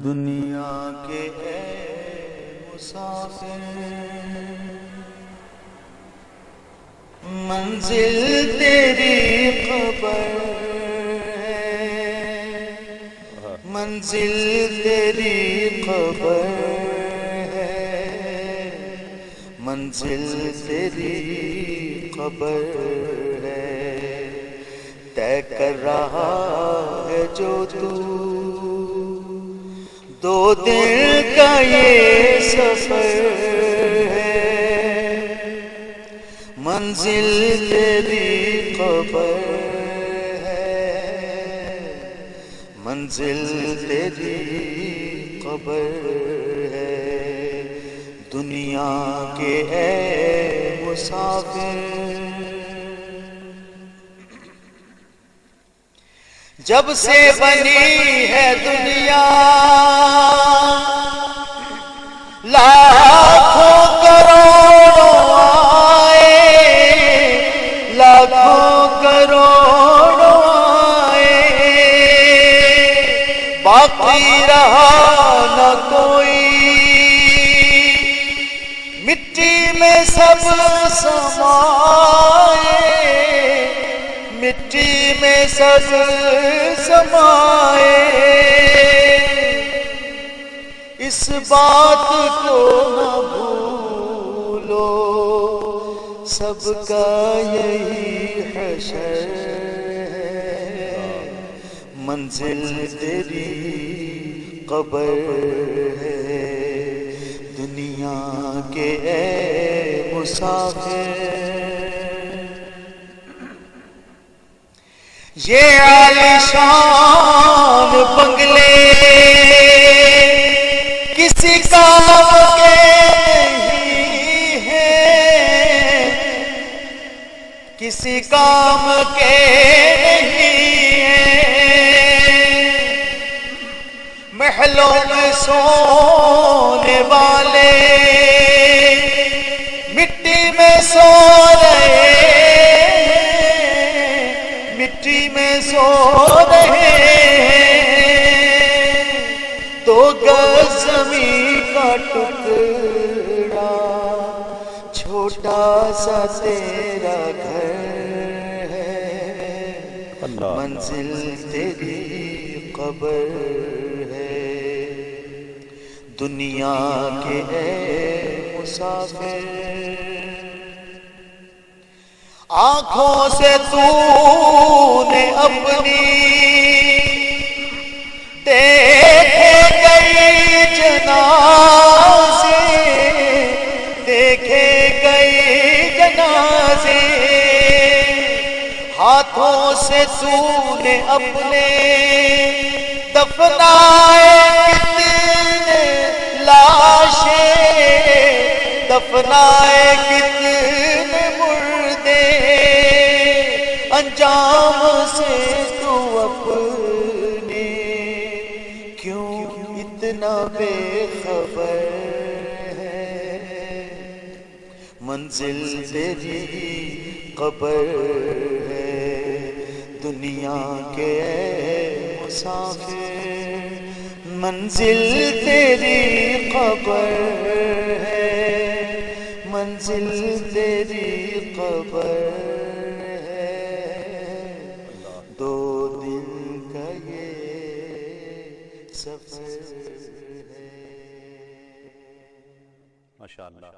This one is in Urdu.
دنیا کے اے مسافر منزل تیری قبر ہے، منزل تیری قبر ہے، منزل تیری قبر ہے، طے کر رہا ہے جو تو دو دن کا یہ سفر ہے، منزل تیری قبر ہے، منزل تیری قبر ہے، دنیا کے اے مسافر جب سے بنی ہے دنیا لاکھوں کروڑوں آئے، لاکھوں کروڑوں آئے، باقی رہا نہ کوئی، مٹی میں سب سمائے، مٹی میں سب سمائے، اس بات کو نہ بھولو سب کا یہی حشر ہے، منزل تیری قبر ہے، دنیا کے اے مسافر یہ عالیشان بنگلے کسی کام کے نہیں ہیں، کسی کام کے نہیں ہیں، محلوں میں سونے والے مٹی میں سو رہے، مٹی میں سو رہے ہیں، دو گز زمین کا ٹکڑا چھوٹا سا تیرا گھر ہے، منزل تیری قبر ہے، دنیا کے اے مسافر آنکھوں سے تو نے اپنی دیکھے گئی جنازے، دیکھے گئی جنازے، ہاتھوں سے تو نے اپنے دفنائے کتنے لاشیں، دفنائے کتنے انجام سے تو اپنے کیوں اتنا بے خبر ہے، منزل تیری قبر ہے، دنیا کے اے مسافر منزل تیری قبر ہے، منزل تیری قبر دو دن کا یہ سفر ہے۔ ماشاءاللہ